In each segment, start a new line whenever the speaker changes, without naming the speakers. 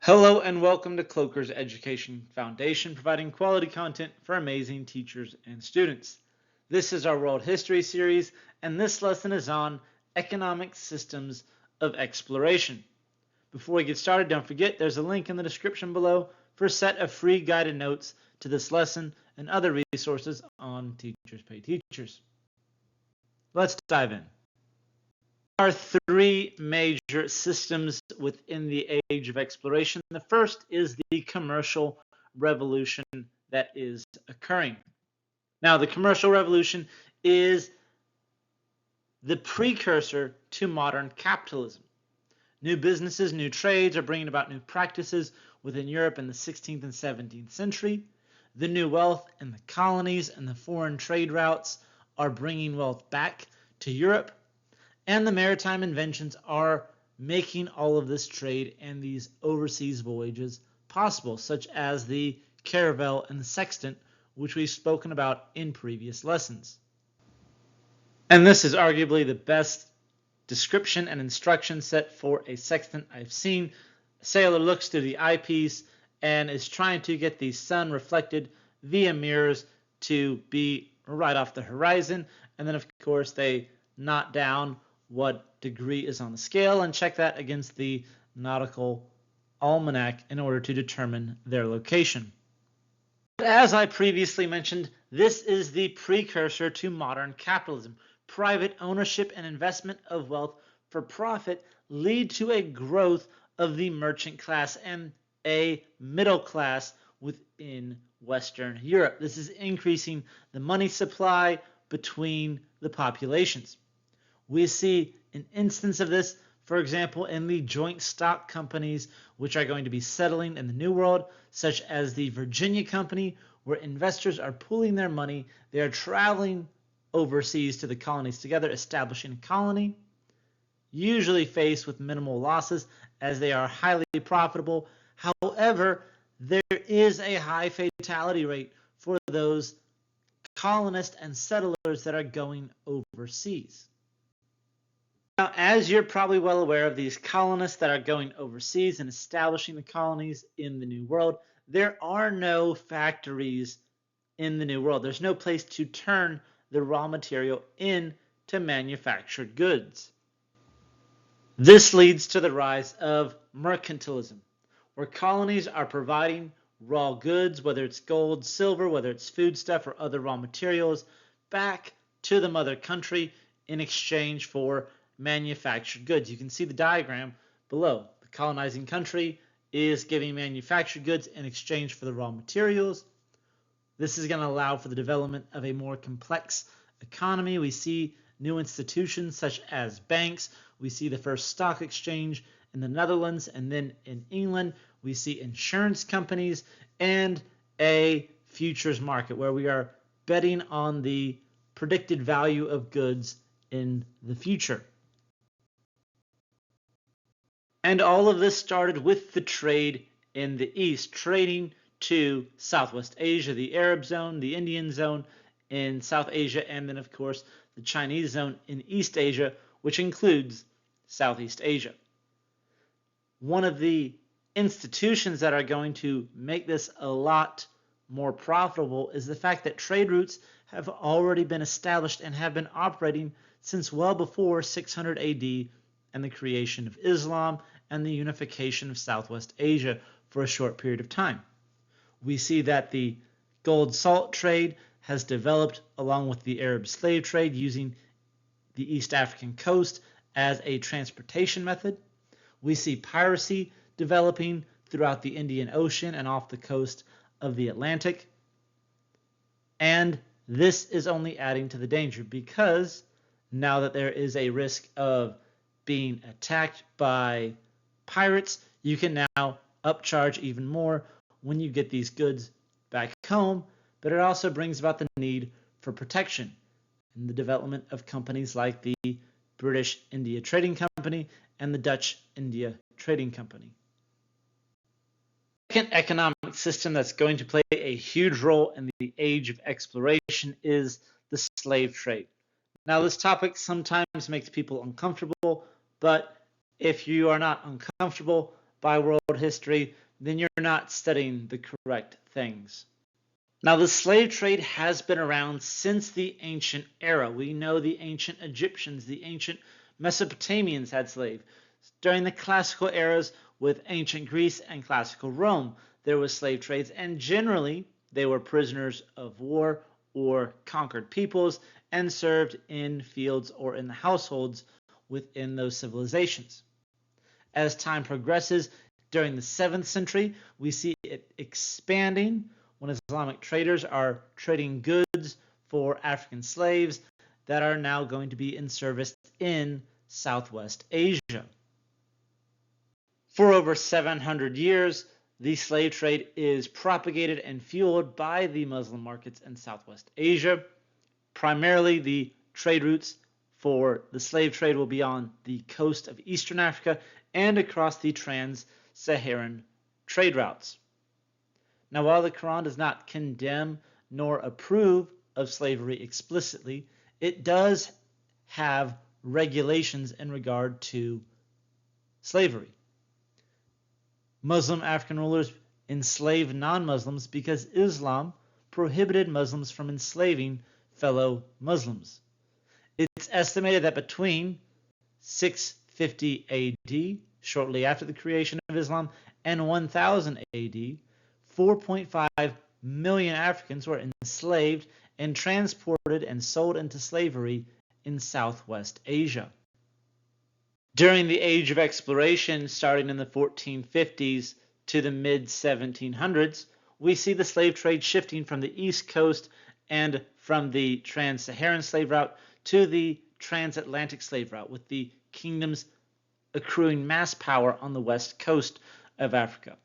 Hello and welcome to Kloeker's Education Foundation, providing quality content for amazing teachers and students. This is our World History series, and this lesson is on economic systems of exploration. Before we get started, don't forget there's a link in the description below for a set of free guided notes to this lesson and other resources on Teachers Pay Teachers. Let's dive in. There are three major systems within the age of exploration. The first is the commercial revolution that is occurring. Now, the commercial revolution is the precursor to modern capitalism. New businesses, new trades are bringing about new practices within Europe in the 16th and 17th century. The new wealth in the colonies and the foreign trade routes are bringing wealth back to Europe. And the maritime inventions are making all of this trade and these overseas voyages possible, such as the caravel and the sextant, which we've spoken about in previous lessons. And this is arguably the best description and instruction set for a sextant I've seen. A sailor looks through the eyepiece and is trying to get the sun reflected via mirrors to be right off the horizon. And then, of course, they knot down what degree is on the scale and check that against the nautical almanac in order to determine their location. As I previously mentioned, this is the precursor to modern capitalism. Private ownership and investment of wealth for profit lead to a growth of the merchant class and a middle class within Western Europe. This is increasing the money supply between the populations. We see an instance of this, for example, in the joint stock companies, which are going to be settling in the New World, such as the Virginia Company, where investors are pooling their money. They are traveling overseas to the colonies together, establishing a colony, usually faced with minimal losses as they are highly profitable. However, there is a high fatality rate for those colonists and settlers that are going overseas. Now, as you're probably well aware of these colonists that are going overseas and establishing the colonies in the New World, there are no factories in the New World. There's no place to turn the raw material into manufactured goods. This leads to the rise of mercantilism, where colonies are providing raw goods, whether it's gold, silver, whether it's foodstuff or other raw materials, back to the mother country in exchange for manufactured goods. You can see the diagram below. The colonizing country is giving manufactured goods in exchange for the raw materials. This is going to allow for the development of a more complex economy. We see new institutions such as banks. We see the first stock exchange in the Netherlands, and then in England we see insurance companies and a futures market where we are betting on the predicted value of goods in the future. And all of this started with the trade in the East, trading to Southwest Asia, the Arab zone, the Indian zone in South Asia, and then, of course, the Chinese zone in East Asia, which includes Southeast Asia. One of the institutions that are going to make this a lot more profitable is the fact that trade routes have already been established and have been operating since well before 600 AD and the creation of Islam and the unification of Southwest Asia for a short period of time. We see that the gold salt trade has developed along with the Arab slave trade using the East African coast as a transportation method. We see piracy developing throughout the Indian Ocean and off the coast of the Atlantic. And this is only adding to the danger because now that there is a risk of being attacked by pirates, you can now upcharge even more when you get these goods back home, but it also brings about the need for protection and the development of companies like the British India Trading Company and the Dutch India Trading Company. The second economic system that's going to play a huge role in the age of exploration is the slave trade. Now, this topic sometimes makes people uncomfortable, but if you are not uncomfortable, by world history, then you're not studying the correct things. Now, the slave trade has been around since the ancient era. We know the ancient Egyptians, the ancient Mesopotamians had slaves. During the classical eras with ancient Greece and classical Rome, there was slave trades, and generally they were prisoners of war or conquered peoples and served in fields or in the households within those civilizations. As time progresses, during the 7th century, we see it expanding when Islamic traders are trading goods for African slaves that are now going to be in service in Southwest Asia. For over 700 years, the slave trade is propagated and fueled by the Muslim markets in Southwest Asia. Primarily, the trade routes for the slave trade will be on the coast of Eastern Africa and across the trans-Saharan trade routes. Now, while the Quran does not condemn nor approve of slavery explicitly, it does have regulations in regard to slavery. Muslim African rulers enslaved non-Muslims because Islam prohibited Muslims from enslaving fellow Muslims. It's estimated that between 650 AD, shortly after the creation of Islam, and 1000 AD, 4.5 million Africans were enslaved and transported and sold into slavery in Southwest Asia. During the Age of Exploration, starting in the 1450s to the mid-1700s, we see the slave trade shifting from the East Coast and from the trans-Saharan slave route to the transatlantic slave route, with the kingdoms accruing mass power on the west coast of Africa.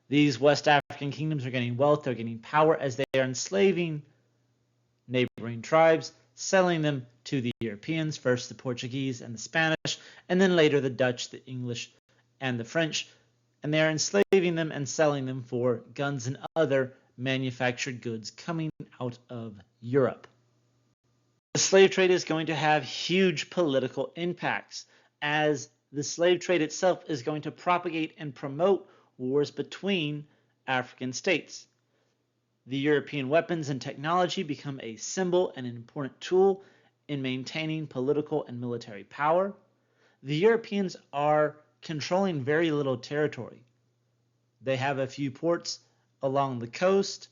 These West African kingdoms are gaining wealth, they're gaining power as they are enslaving neighboring tribes, selling them to the Europeans, first the Portuguese and the Spanish, and then later the Dutch, the English, and the French, and they are enslaving them and selling them for guns and other manufactured goods coming out of Europe. The slave trade is going to have huge political impacts, as the slave trade itself is going to propagate and promote wars between African states. The European weapons and technology become a symbol and an important tool in maintaining political and military power. The Europeans are controlling very little territory. They have a few ports along the coast.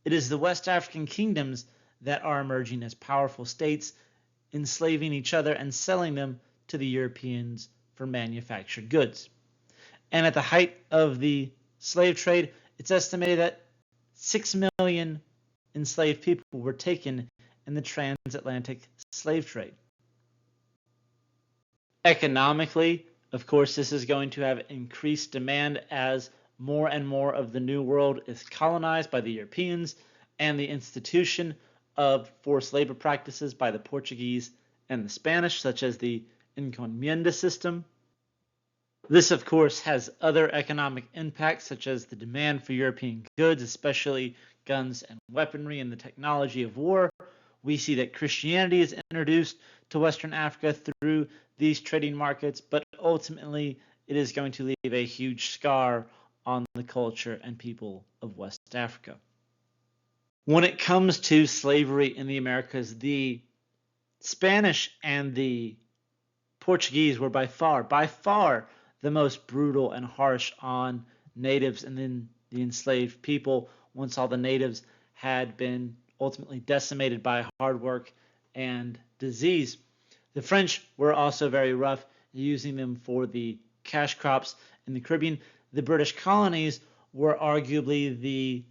It is the West African kingdoms that are emerging as powerful states, enslaving each other and selling them to the Europeans for manufactured goods. And at the height of the slave trade, it's estimated that 6 million enslaved people were taken in the transatlantic slave trade. Economically, of course, this is going to have increased demand as more and more of the New World is colonized by the Europeans and the institution of forced labor practices by the Portuguese and the Spanish, such as the encomienda system. This, of course, has other economic impacts, such as the demand for European goods, especially guns and weaponry and the technology of war. We see that Christianity is introduced to Western Africa through these trading markets, but ultimately it is going to leave a huge scar on the culture and people of West Africa. When it comes to slavery in the Americas, the Spanish and the Portuguese were by far the most brutal and harsh on natives and then the enslaved people once all the natives had been ultimately decimated by hard work and disease. The French were also very rough, using them for the cash crops in the Caribbean. The British colonies were arguably the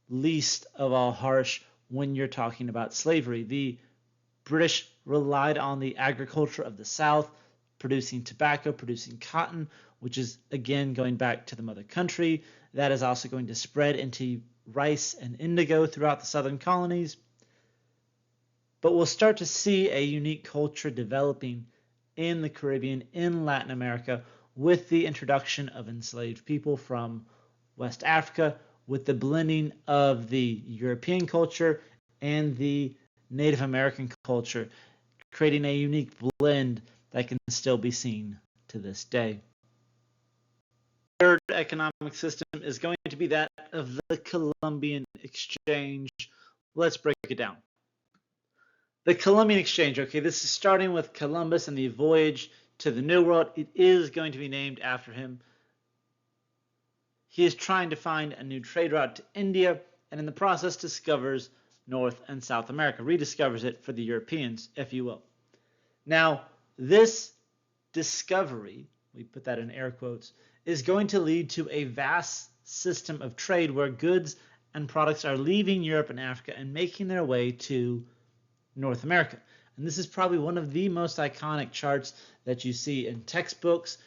least of all harsh when you're talking about slavery. The British relied on the agriculture of the South, producing tobacco, producing cotton, which is again going back to the mother country. That is also going to spread into rice and indigo throughout the southern colonies. But we'll start to see a unique culture developing in the Caribbean, in Latin America, with the introduction of enslaved people from West Africa, with the blending of the European culture and the Native American culture, creating a unique blend that can still be seen to this day. economic system is going to be that of the Columbian Exchange. Let's break it down. The Columbian Exchange, okay, this is starting with Columbus and the voyage to the New World. It is going to be named after him. He is trying to find a new trade route to India, and in the process discovers North and South America, rediscovers it for the Europeans, if you will. Now, this discovery, we put that in air quotes, is going to lead to a vast system of trade where goods and products are leaving Europe and Africa and making their way to North America. And this is probably one of the most iconic charts that you see in textbooks.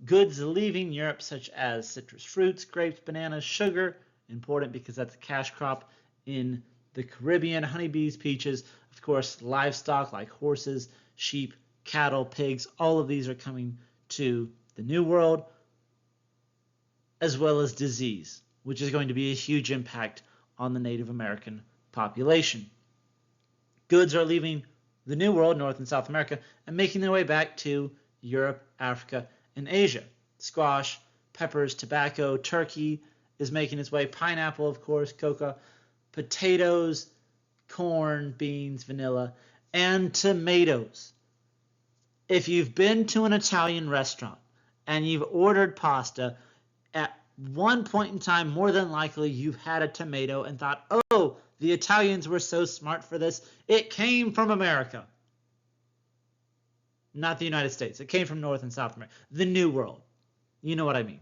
Goods leaving Europe, such as citrus fruits, grapes, bananas, sugar, important because that's a cash crop in the Caribbean, honeybees, peaches, of course, livestock like horses, sheep, cattle, pigs, all of these are coming to the New World, as well as disease, which is going to be a huge impact on the Native American population. Goods are leaving the New World, North and South America, and making their way back to Europe, Africa, and Asia. Squash, peppers, tobacco, turkey is making its way, pineapple, of course, coca, potatoes, corn, beans, vanilla, and tomatoes. If you've been to an Italian restaurant and you've ordered pasta, at one point in time, more than likely, you've had a tomato and thought, oh, the Italians were so smart for this. It came from America. Not the United States. It came from North and South America. The New World. You know what I mean.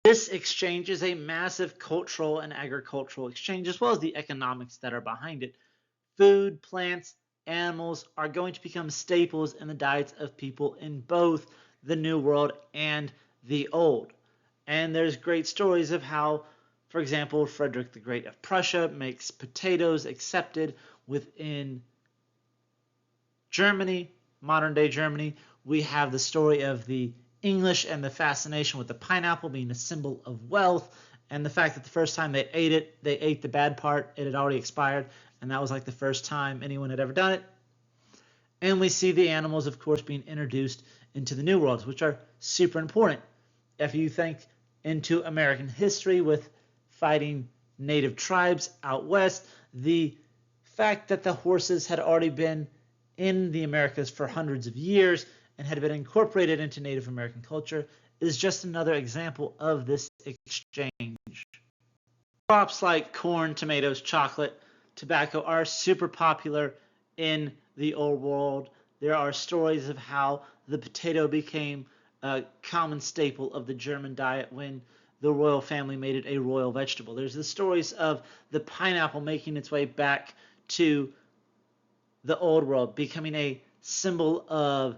This exchange is a massive cultural and agricultural exchange, as well as the economics that are behind it. Food, plants, animals are going to become staples in the diets of people in both the New World and the Old. And there's great stories of how, for example, Frederick the Great of Prussia makes potatoes accepted within Germany, modern-day Germany. We have the story of the English and the fascination with the pineapple being a symbol of wealth, and the fact that the first time they ate it, they ate the bad part. It had already expired, and that was like the first time anyone had ever done it. And we see the animals, of course, being introduced into the New World, which are super important. If you think into American history with fighting native tribes out west, the fact that the horses had already been in the Americas for hundreds of years and had been incorporated into Native American culture is just another example of this exchange. Crops like corn, tomatoes, chocolate, tobacco are super popular in the Old World. There are stories of how the potato became a common staple of the German diet when the royal family made it a royal vegetable. There's the stories of the pineapple making its way back to the Old World, becoming a symbol of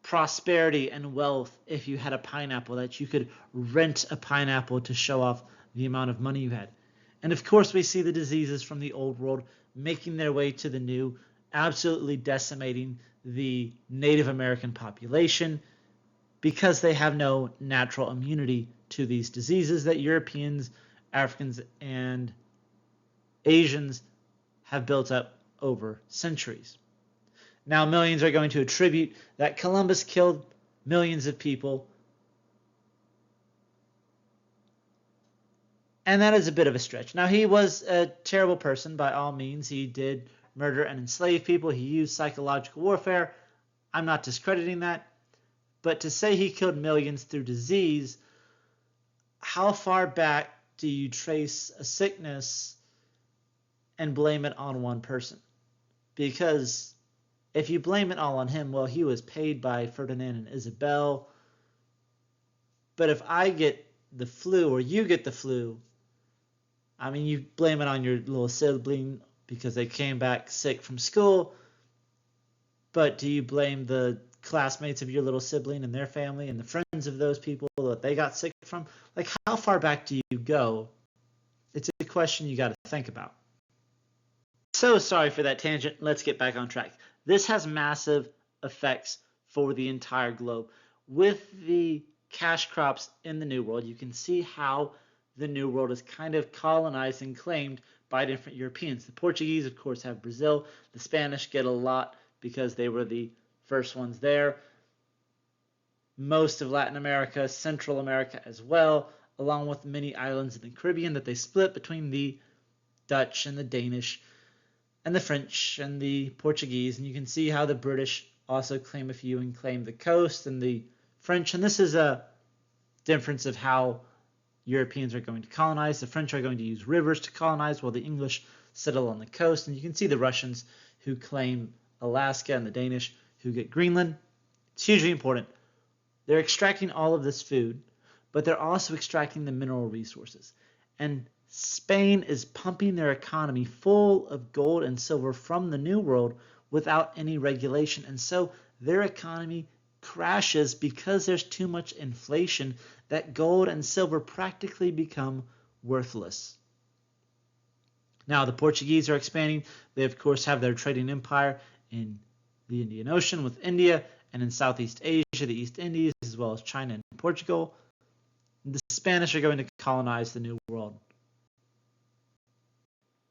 prosperity and wealth. If you had a pineapple, that you could rent a pineapple to show off the amount of money you had. And of course, we see the diseases from the Old World making their way to the New, absolutely decimating the Native American population because they have no natural immunity to these diseases that Europeans, Africans, and Asians have built up over centuries. Now, millions are going to attribute that Columbus killed millions of people, and that is a bit of a stretch. Now, he was a terrible person by all means. He did murder and enslave people. He used psychological warfare. I'm not discrediting that. But to say he killed millions through disease, how far back do you trace a sickness and blame it on one person? Because if you blame it all on him, well, he was paid by Ferdinand and Isabel. But if I get the flu or you get the flu, I mean, you blame it on your little sibling because they came back sick from school. But do you blame the classmates of your little sibling and their family and the friends of those people that they got sick from? Like, how far back do you go? It's a question you got to think about. So sorry for that tangent. Let's get back on track. This has massive effects for the entire globe. With the cash crops in the New World, you can see how the New World is kind of colonized and claimed by different Europeans. The Portuguese, of course, have Brazil. The Spanish get a lot because they were the first ones there. Most of Latin America, Central America as well. along with many islands in the Caribbean that they split between the Dutch and the Danish and the French and the Portuguese. And you can see how the British also claim a few and claim the coast, and the French. And this is a difference of how Europeans are going to colonize. The French are going to use rivers to colonize, while the English settle on the coast. And you can see the Russians who claim Alaska and the Danish who get Greenland. It's hugely important. They're extracting all of this food, but they're also extracting the mineral resources. And Spain is pumping their economy full of gold and silver from the New World without any regulation. And so their economy crashes because there's too much inflation that gold and silver practically become worthless. Now, the Portuguese are expanding. They, of course, have their trading empire in the Indian Ocean with India, and in Southeast Asia, the East Indies, as well as China and Portugal. The Spanish are going to colonize the New World.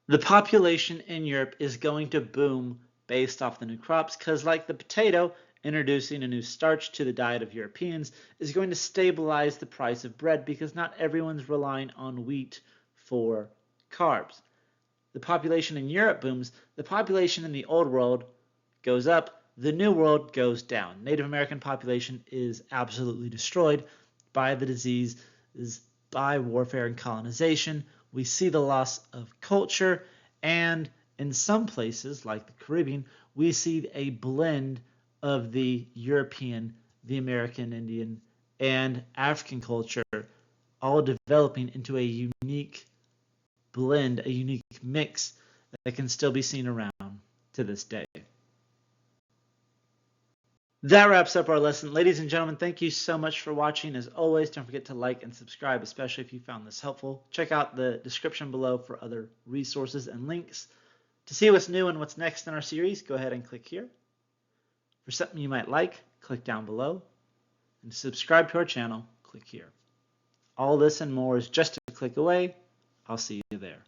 The population in Europe is going to boom based off the new crops because, like the potato, introducing a new starch to the diet of Europeans is going to stabilize the price of bread because not everyone's relying on wheat for carbs. The population in Europe booms. The population in the Old World goes up. The New World goes down. Native American population is absolutely destroyed by the disease, by warfare and colonization. We see the loss of culture, and in some places, like the Caribbean, we see a blend of the European, the American Indian, and African culture all developing into a unique blend, a unique mix that can still be seen around to this day. That wraps up our lesson. Ladies and gentlemen, thank you so much for watching. As always, don't forget to like and subscribe, especially if you found this helpful. Check out the description below for other resources and links. To see what's new and what's next in our series, go ahead and click here. For something you might like, click down below. And to subscribe to our channel, click here. All this and more is just a click away. I'll see you there.